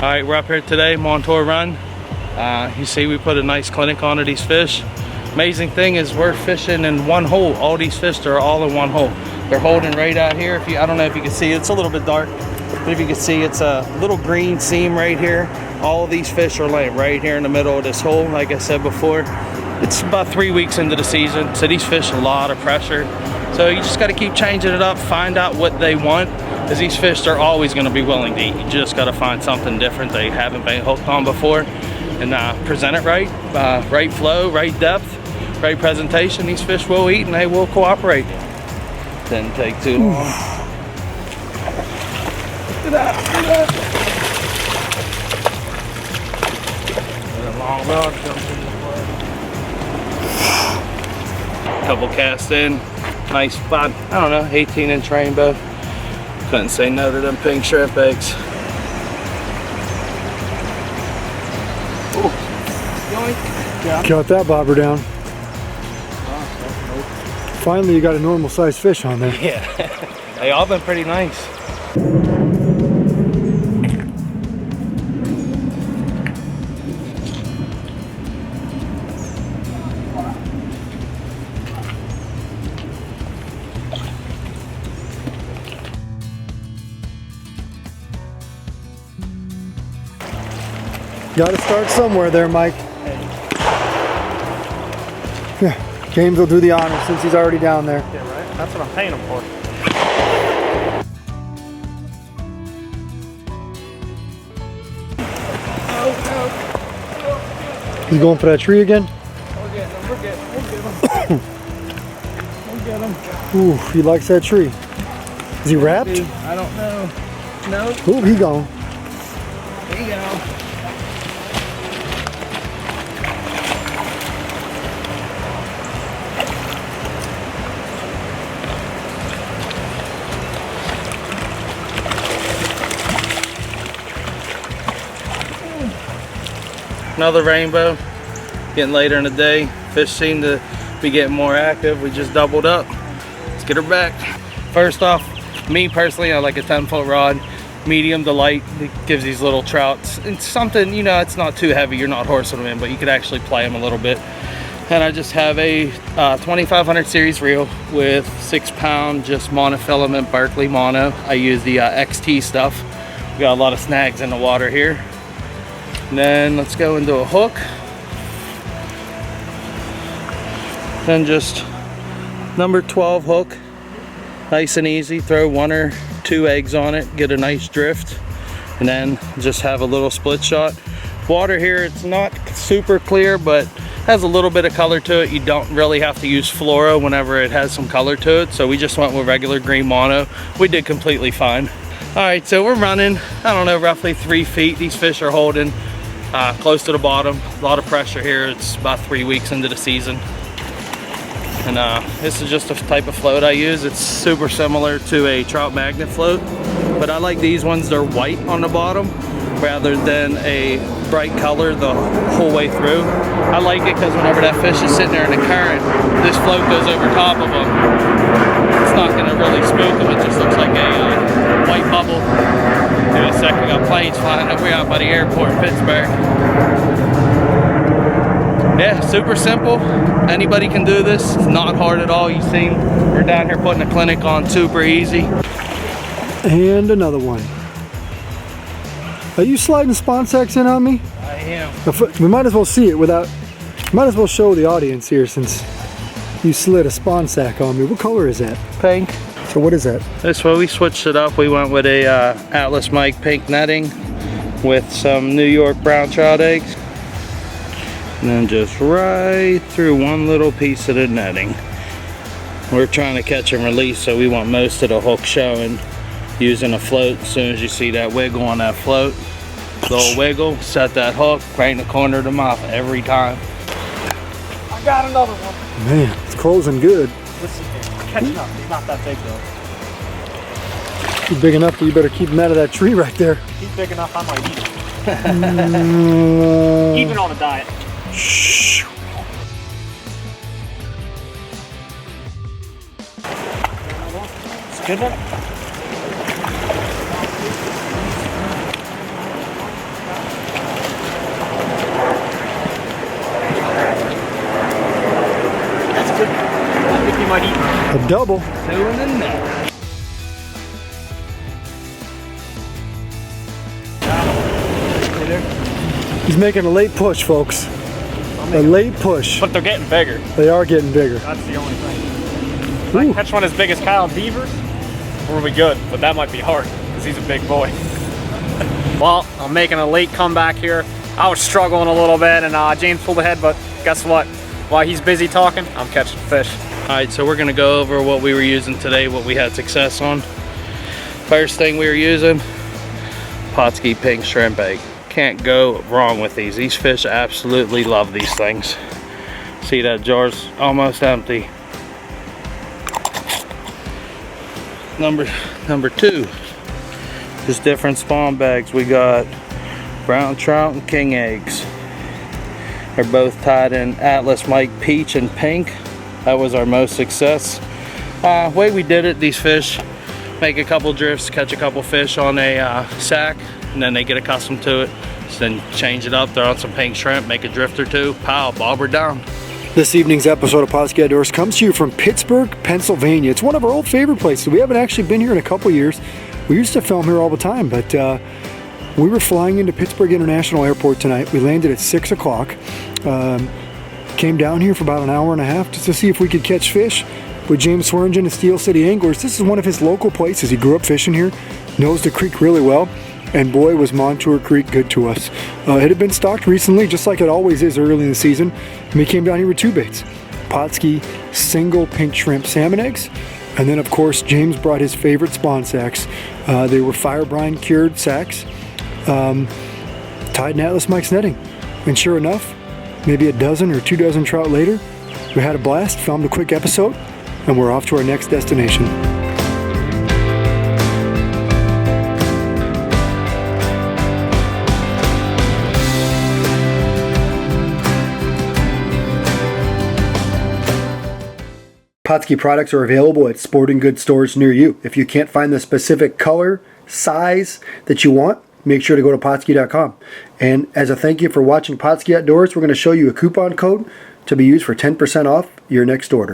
All right, we're up here today, Montour Run. You see we put a nice clinic onto these fish. Amazing thing is we're fishing in one hole. All these fish are all in one hole. They're holding right out here. I don't know if you can see, it's a little bit dark, but if you can see, it's a little green seam right here. All of these fish are laying right here in the middle of this hole. Like I said before, it's about 3 weeks into the season, so these fish a lot of pressure. So you just got to keep changing it up, find out what they want, because these fish are always going to be willing to eat. You just got to find something different they haven't been hooked on before, and present it right, right flow, right depth, right presentation. These fish will eat and they will cooperate. Didn't take too long. Look at that, look at that. A long rod comes into play. Couple casts in, nice spot. I don't know, 18-inch rainbow. Couldn't say no to them pink shrimp eggs. Ooh. Got that bobber down. Finally, you got a normal sized fish on there. Yeah, they all been pretty nice. Got to start somewhere there, Mike. Yeah, James will do the honor since he's already down there. Yeah, right? That's what I'm paying him for. He's going for that tree again? We'll get him. We'll get him. Ooh, he likes that tree. Is he wrapped? I don't know. No. Ooh, he gone. There you go. Another rainbow. Getting later in the day. Fish seem to be getting more active. We just doubled up. Let's get her back. First off, me personally, I like a 10-foot rod. Medium to light. It gives these little trouts. It's something, you know, it's not too heavy. You're not horsing them in, but you could actually play them a little bit. And I just have a 2500 series reel with 6-pound just monofilament Berkeley mono. I use the XT stuff. We got a lot of snags in the water here. And then let's go into a hook. Then just number 12 hook. Nice and easy. Throw 1 or 2 eggs on it. Get a nice drift. And then just have a little split shot. Water here, it's not super clear, but has a little bit of color to it. You don't really have to use fluoro whenever it has some color to it. So we just went with regular green mono. We did completely fine. All right, so we're running, I don't know, roughly 3 feet. These fish are holding close to the bottom. A lot of pressure here. It's about 3 weeks into the season. And this is just the type of float I use. It's super similar to a trout magnet float, but I like these ones. They're white on the bottom rather than a bright color the whole way through. I like it because whenever that fish is sitting there in the current, this float goes over top of them. It's not gonna really spook them. It just looks like a white bubble. In a sec, we got planes flying up. We're out by the airport in Pittsburgh. Yeah, super simple. Anybody can do this. It's not hard at all. You see, we're down here putting a clinic on, super easy. And another one. Are you sliding spawn sacks in on me? I am. We might as well see it without, might as well show the audience here since you slid a spawn sack on me. What color is that? Pink. So what is that? This way we switched it up. We went with a Atlas Mike pink netting with some New York brown trout eggs. And then just right through one little piece of the netting. We're trying to catch and release, so we want most of the hook showing using a float. As soon as you see that wiggle on that float, little wiggle, set that hook right in the corner of the mouth every time. I got another one. Man, it's closing good. Listen, catching up. He's not that big though. He's big enough that you better keep him out of that tree right there. He's big enough I might eat him. Even on a diet. Shh. It's a good one. A double. 2 in the net. He's making a late push, folks. A late push. But they're getting bigger. They are getting bigger. That's the only thing. If I catch one as big as Kyle Devers, we'll be good. But that might be hard because he's a big boy. Well, I'm making a late comeback here. I was struggling a little bit, and James pulled ahead, but guess what? While he's busy talking, I'm catching fish. Alright, so we're gonna go over what we were using today, what we had success on. First thing we were using, Pautzke pink shrimp egg. Can't go wrong with these. These fish absolutely love these things. See, that jar's almost empty. Number 2 is different spawn bags. We got brown trout and king eggs. They're both tied in Atlas Mike peach and pink. That was our most success. Way we did it, these fish make a couple drifts, catch a couple fish on a sack, and then they get accustomed to it. So then change it up, throw on some pink shrimp, make a drift or two, pow, bobber down. This evening's episode of Pautzke Outdoors comes to you from Pittsburgh, Pennsylvania. It's one of our old favorite places. We haven't actually been here in a couple years. We used to film here all the time, but we were flying into Pittsburgh International Airport tonight. We landed at 6 o'clock. Came down here for about an hour and a half just to see if we could catch fish with James Swearingen of Steel City Anglers. This is one of his local places. He grew up fishing here, knows the creek really well, and boy was Montour Creek good to us. It had been stocked recently, just like it always is early in the season, and we came down here with 2 baits. Pautzke single pink shrimp salmon eggs, and then of course James brought his favorite spawn sacks. They were fire brine cured sacks, tied in Atlas Mike's netting. And sure enough, maybe a dozen or 2 dozen trout later, we had a blast, filmed a quick episode, and we're off to our next destination. Pautzke products are available at sporting goods stores near you. If you can't find the specific color, size that you want, make sure to go to Pautzke.com. And as a thank you for watching Pautzke Outdoors, we're going to show you a coupon code to be used for 10% off your next order.